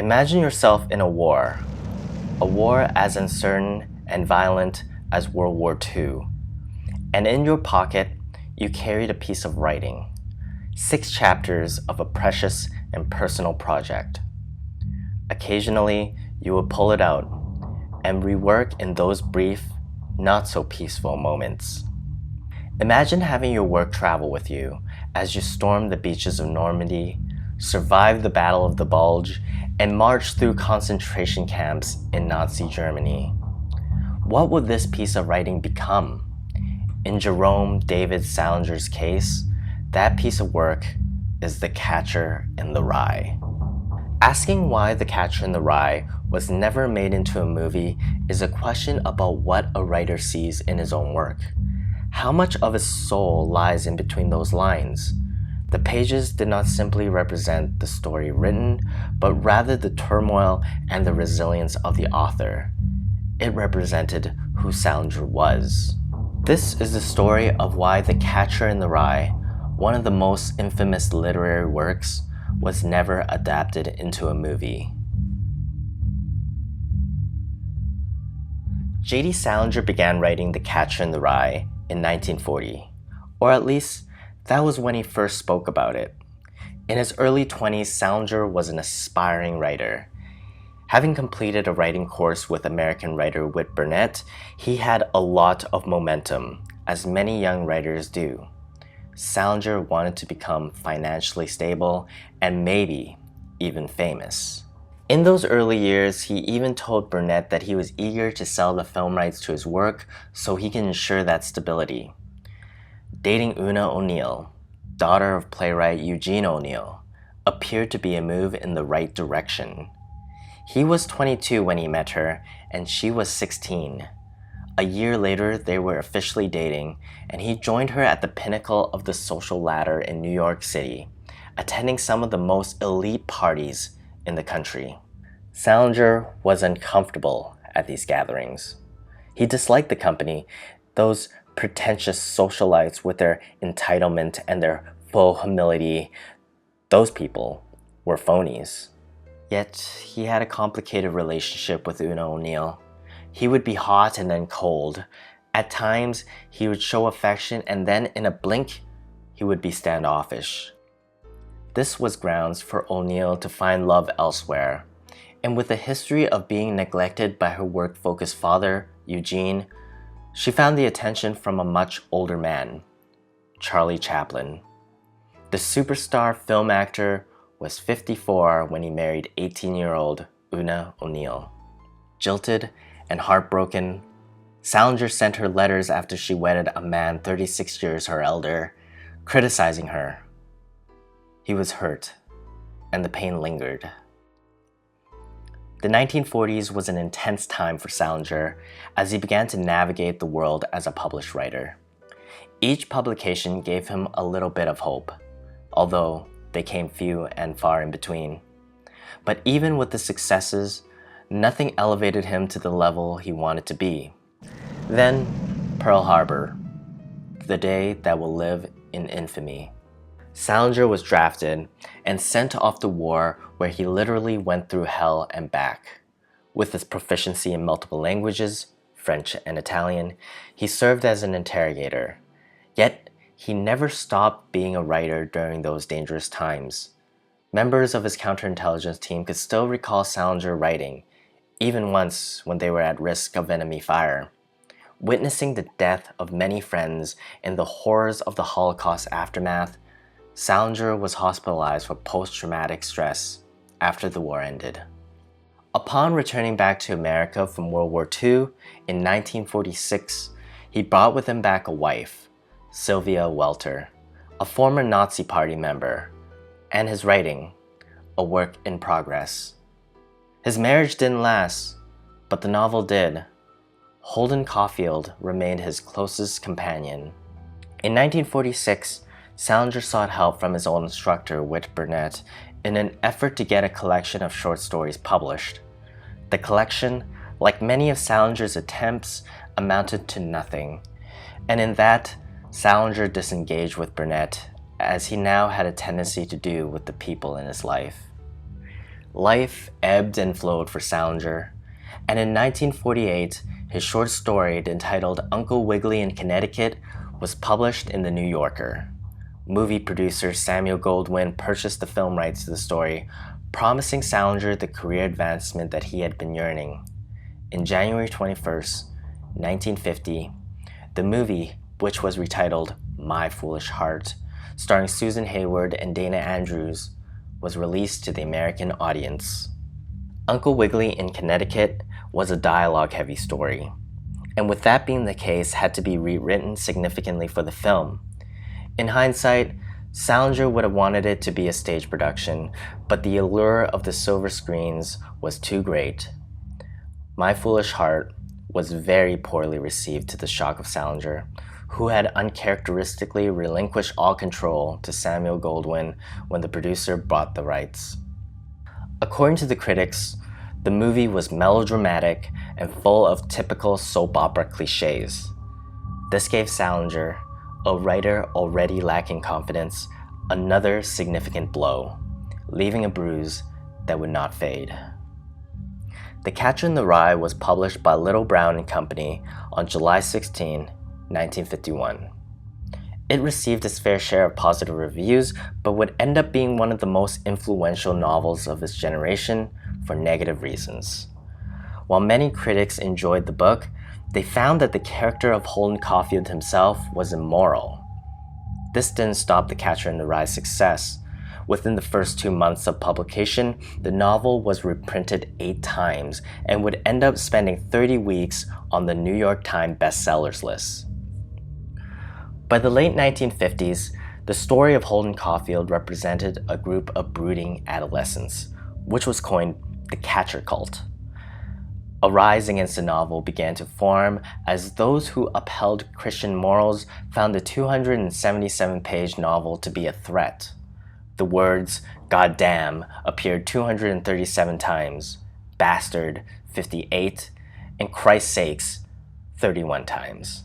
Imagine yourself in a war as uncertain and violent as World War II. And in your pocket, you carried a piece of writing, 6 chapters of a precious and personal project. Occasionally, you would pull it out and rework in those brief, not so peaceful moments. Imagine having your work travel with you as you storm the beaches of Normandy, survive the Battle of the Bulge, and march through concentration camps in Nazi Germany. What would this piece of writing become? In Jerome David Salinger's case, that piece of work is The Catcher in the Rye. Asking why The Catcher in the Rye was never made into a movie is a question about what a writer sees in his own work. How much of his soul lies in between those lines? The pages did not simply represent the story written, but rather the turmoil and the resilience of the author. It represented who Salinger was. This is the story of why The Catcher in the Rye, one of the most infamous literary works, was never adapted into a movie. JD Salinger began writing The Catcher in the Rye in 1940, or at least that was when he first spoke about it. In his early 20s, Salinger was an aspiring writer. Having completed a writing course with American writer Whit Burnett, he had a lot of momentum, as many young writers do. Salinger wanted to become financially stable and maybe even famous. In those early years, he even told Burnett that he was eager to sell the film rights to his work so he can ensure that stability. Dating Una O'Neill, daughter of playwright Eugene O'Neill, appeared to be a move in the right direction. He was 22 when he met her, and she was 16. A year later, they were officially dating, and he joined her at the pinnacle of the social ladder in New York City, attending some of the most elite parties in the country. Salinger was uncomfortable at these gatherings. He disliked the company, those pretentious socialites with their entitlement and their faux humility. Those people were phonies. Yet, he had a complicated relationship with Una O'Neill. He would be hot and then cold. At times, he would show affection, and then in a blink, he would be standoffish. This was grounds for O'Neill to find love elsewhere. And with a history of being neglected by her work-focused father, Eugene, she found the attention from a much older man, Charlie Chaplin. The superstar film actor was 54 when he married 18-year-old Una O'Neill. Jilted and heartbroken, Salinger sent her letters after she wedded a man 36 years her elder, criticizing her. He was hurt, and the pain lingered. The 1940s was an intense time for Salinger as he began to navigate the world as a published writer. Each publication gave him a little bit of hope, although they came few and far in between. But even with the successes, nothing elevated him to the level he wanted to be. Then, Pearl Harbor, the day that will live in infamy. Salinger was drafted and sent off to war where he literally went through hell and back. With his proficiency in multiple languages, French and Italian, he served as an interrogator. Yet, he never stopped being a writer during those dangerous times. Members of his counterintelligence team could still recall Salinger writing, even once when they were at risk of enemy fire. Witnessing the death of many friends and the horrors of the Holocaust aftermath, Salinger was hospitalized for post-traumatic stress after the war ended. Upon returning back to America from World War II in 1946, he brought with him back a wife, Sylvia Welter, a former Nazi Party member, and his writing, a work in progress. His marriage didn't last, but the novel did. Holden Caulfield remained his closest companion. In 1946, Salinger sought help from his old instructor, Whit Burnett, in an effort to get a collection of short stories published. The collection, like many of Salinger's attempts, amounted to nothing, and in that, Salinger disengaged with Burnett, as he now had a tendency to do with the people in his life. Life ebbed and flowed for Salinger, and in 1948, his short story entitled Uncle Wiggily in Connecticut was published in The New Yorker. Movie producer Samuel Goldwyn purchased the film rights to the story, promising Salinger the career advancement that he had been yearning. In January 21st, 1950, the movie, which was retitled My Foolish Heart, starring Susan Hayward and Dana Andrews, was released to the American audience. Uncle Wiggily in Connecticut was a dialogue-heavy story, and with that being the case, had to be rewritten significantly for the film. In hindsight, Salinger would have wanted it to be a stage production, but the allure of the silver screens was too great. My Foolish Heart was very poorly received, to the shock of Salinger, who had uncharacteristically relinquished all control to Samuel Goldwyn when the producer bought the rights. According to the critics, the movie was melodramatic and full of typical soap opera cliches. This gave Salinger, a writer already lacking confidence, another significant blow, leaving a bruise that would not fade. The Catcher in the Rye was published by Little Brown and Company on July 16, 1951. It received its fair share of positive reviews, but would end up being one of the most influential novels of its generation for negative reasons. While many critics enjoyed the book, they found that the character of Holden Caulfield himself was immoral. This didn't stop The Catcher in the Rye's success. Within the first 2 months of publication, the novel was reprinted 8 times and would end up spending 30 weeks on the New York Times bestsellers list. By the late 1950s, the story of Holden Caulfield represented a group of brooding adolescents, which was coined the Catcher Cult. A rise against the novel began to form as those who upheld Christian morals found the 277-page novel to be a threat. The words "goddamn" appeared 237 times, "bastard" 58, and "Christ's sakes" 31 times.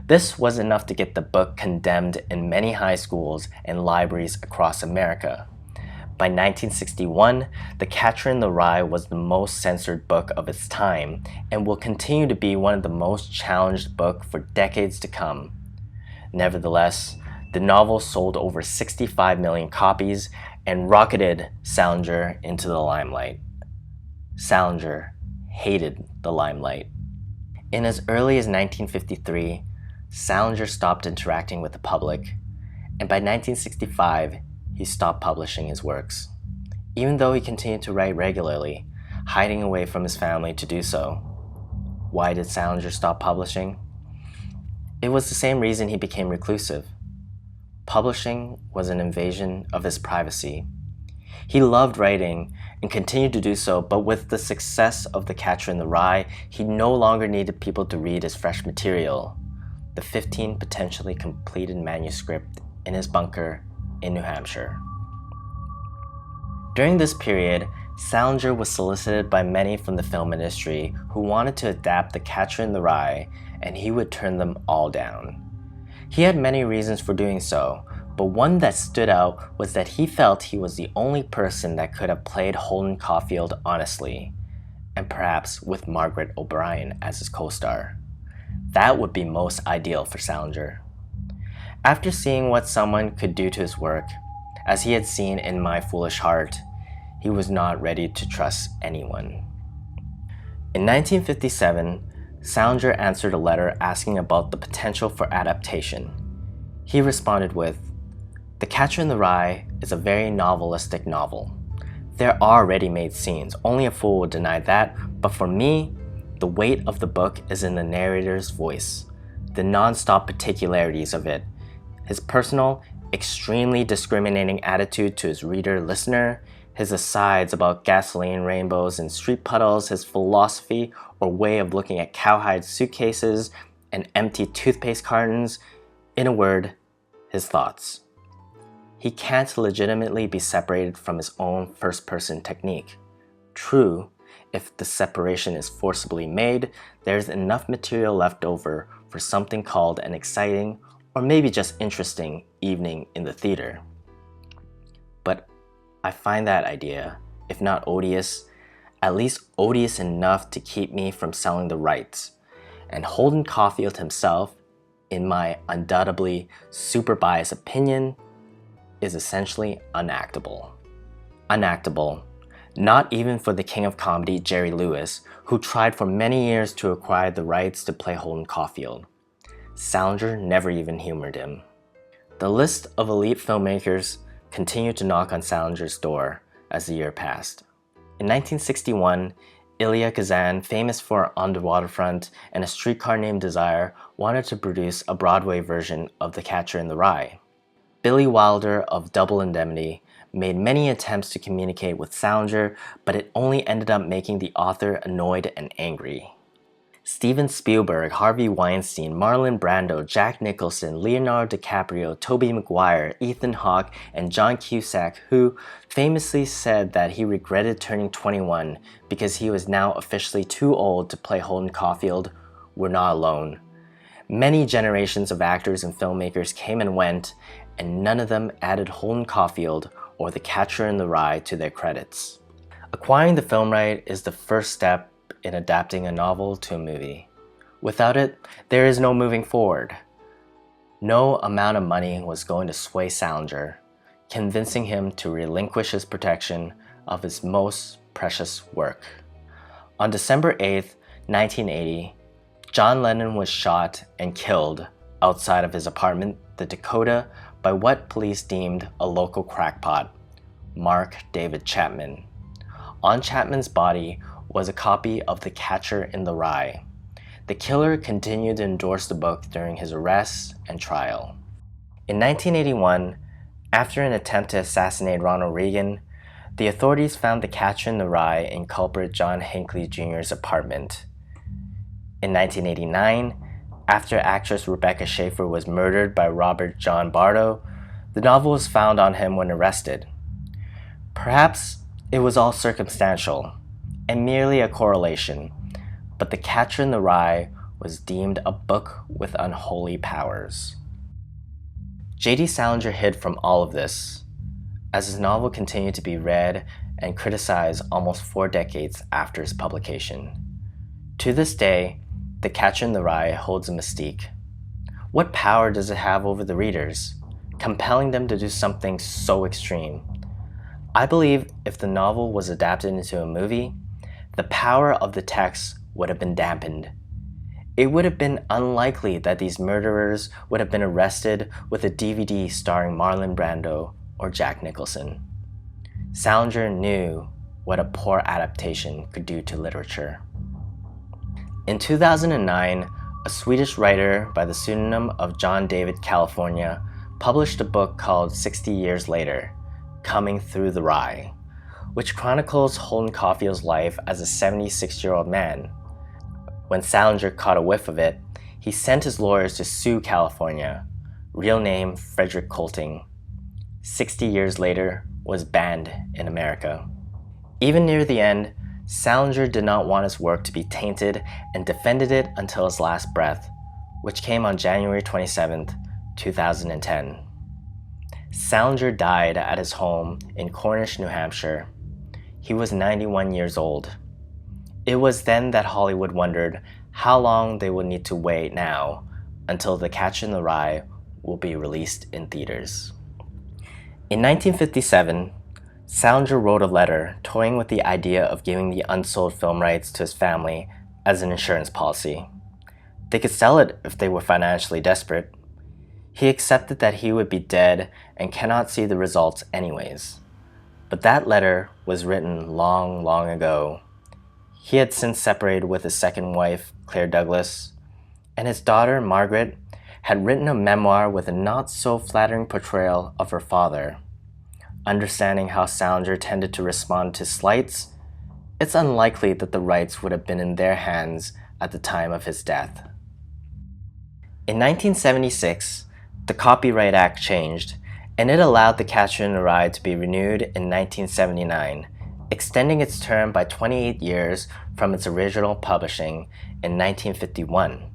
This was enough to get the book condemned in many high schools and libraries across America. By 1961, The Catcher in the Rye was the most censored book of its time and will continue to be one of the most challenged books for decades to come. Nevertheless, the novel sold over 65 million copies and rocketed Salinger into the limelight. Salinger hated the limelight. In as early as 1953, Salinger stopped interacting with the public, and by 1965, he stopped publishing his works, even though he continued to write regularly, hiding away from his family to do so. Why did Salinger stop publishing? It was the same reason he became reclusive. Publishing was an invasion of his privacy. He loved writing and continued to do so, but with the success of The Catcher in the Rye, he no longer needed people to read his fresh material, the 15 potentially completed manuscript in his bunker in New Hampshire. During this period, Salinger was solicited by many from the film industry who wanted to adapt The Catcher in the Rye, and he would turn them all down. He had many reasons for doing so, but one that stood out was that he felt he was the only person that could have played Holden Caulfield honestly, and perhaps with Margaret O'Brien as his co-star. That would be most ideal for Salinger. After seeing what someone could do to his work, as he had seen in My Foolish Heart, he was not ready to trust anyone. In 1957, Salinger answered a letter asking about the potential for adaptation. He responded with, "The Catcher in the Rye is a very novelistic novel. There are ready-made scenes, only a fool would deny that, but for me, the weight of the book is in the narrator's voice, the non-stop particularities of it, his personal, extremely discriminating attitude to his reader-listener, his asides about gasoline rainbows and street puddles, his philosophy or way of looking at cowhide suitcases and empty toothpaste cartons, in a word, his thoughts. He can't legitimately be separated from his own first-person technique. True, if the separation is forcibly made, there's enough material left over for something called an exciting, or maybe just interesting, evening in the theater. But I find that idea if not odious, at least odious enough to keep me from selling the rights. And Holden Caulfield himself, in my undoubtedly super biased opinion, is essentially unactable. Unactable, not even for the king of comedy, Jerry Lewis, who tried for many years to acquire the rights to play Holden Caulfield. Salinger never even humored him. The list of elite filmmakers continued to knock on Salinger's door as the year passed. In 1961, Elia Kazan, famous for On the Waterfront and A Streetcar Named Desire, wanted to produce a Broadway version of The Catcher in the Rye. Billy Wilder of Double Indemnity made many attempts to communicate with Salinger, but it only ended up making the author annoyed and angry. Steven Spielberg, Harvey Weinstein, Marlon Brando, Jack Nicholson, Leonardo DiCaprio, Tobey Maguire, Ethan Hawke, and John Cusack, who famously said that he regretted turning 21 because he was now officially too old to play Holden Caulfield, were not alone. Many generations of actors and filmmakers came and went, and none of them added Holden Caulfield or The Catcher in the Rye to their credits. Acquiring the film right is the first step in adapting a novel to a movie. Without it, there is no moving forward. No amount of money was going to sway Salinger, convincing him to relinquish his protection of his most precious work. On December 8, 1980, John Lennon was shot and killed outside of his apartment, the Dakota, by what police deemed a local crackpot, Mark David Chapman. On Chapman's body was a copy of The Catcher in the Rye. The killer continued to endorse the book during his arrest and trial. In 1981, after an attempt to assassinate Ronald Reagan, the authorities found The Catcher in the Rye in culprit John Hinckley Jr.'s apartment. In 1989, after actress Rebecca Schaeffer was murdered by Robert John Bardo, the novel was found on him when arrested. Perhaps it was all circumstantial and merely a correlation, but The Catcher in the Rye was deemed a book with unholy powers. JD Salinger hid from all of this, as his novel continued to be read and criticized almost 4 decades after its publication. To this day, The Catcher in the Rye holds a mystique. What power does it have over the readers, compelling them to do something so extreme? I believe if the novel was adapted into a movie, the power of the text would have been dampened. It would have been unlikely that these murderers would have been arrested with a DVD starring Marlon Brando or Jack Nicholson. Salinger knew what a poor adaptation could do to literature. In 2009, a Swedish writer by the pseudonym of John David California published a book called 60 Years Later, Coming Through the Rye, which chronicles Holden Caulfield's life as a 76-year-old man. When Salinger caught a whiff of it, he sent his lawyers to sue California, real name Frederick Colting. 60 Years Later was banned in America. Even near the end, Salinger did not want his work to be tainted and defended it until his last breath, which came on January 27, 2010. Salinger died at his home in Cornish, New Hampshire. He was 91 years old. It was then that Hollywood wondered how long they would need to wait now until The Catcher in the Rye will be released in theaters. In 1957, Salinger wrote a letter toying with the idea of giving the unsold film rights to his family as an insurance policy. They could sell it if they were financially desperate. He accepted that he would be dead and cannot see the results anyways. But that letter was written long, long ago. He had since separated with his second wife, Claire Douglas, and his daughter, Margaret, had written a memoir with a not-so-flattering portrayal of her father. Understanding how Salinger tended to respond to slights, it's unlikely that the rights would have been in their hands at the time of his death. In 1976, the Copyright Act changed, and it allowed The Catcher in the Rye to be renewed in 1979, extending its term by 28 years from its original publishing in 1951.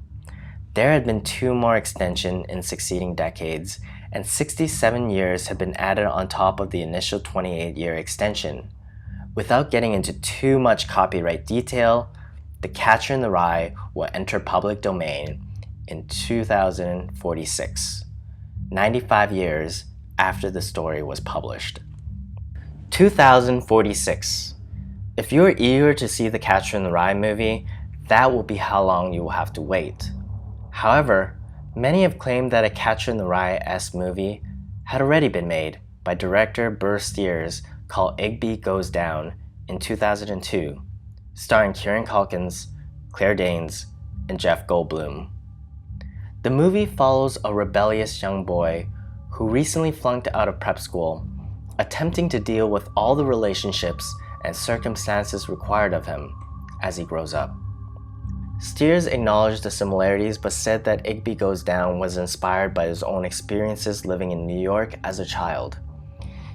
There had been 2 more extensions in succeeding decades, and 67 years had been added on top of the initial 28-year extension. Without getting into too much copyright detail, The Catcher in the Rye will enter public domain in 2046, 95 years after the story was published. 2046. If you're eager to see the Catcher in the Rye movie, that will be how long you will have to wait. However, many have claimed that a Catcher in the Rye-esque movie had already been made by director Burr Steers called Igby Goes Down in 2002, starring Kieran Culkin, Claire Danes, and Jeff Goldblum. The movie follows a rebellious young boy who recently flunked out of prep school, attempting to deal with all the relationships and circumstances required of him as he grows up. Steers acknowledged the similarities but said that Igby Goes Down was inspired by his own experiences living in New York as a child.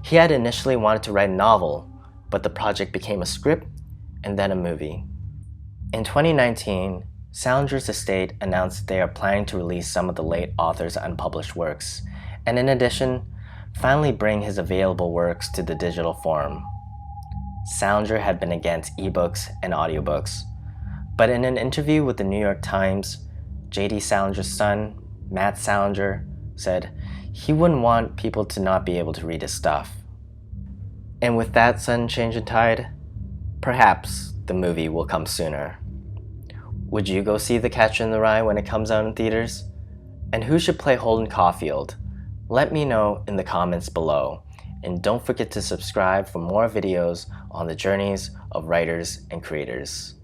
He had initially wanted to write a novel, but the project became a script and then a movie. In 2019, Salinger's estate announced they are planning to release some of the late author's unpublished works, and in addition, finally bring his available works to the digital form. Salinger had been against ebooks and audiobooks, but in an interview with the New York Times, JD Salinger's son, Matt Salinger, said he wouldn't want people to not be able to read his stuff. And with that sudden change in tide, perhaps the movie will come sooner. Would you go see The Catcher in the Rye when it comes out in theaters? And who should play Holden Caulfield? Let me know in the comments below. And don't forget to subscribe for more videos on the journeys of writers and creators.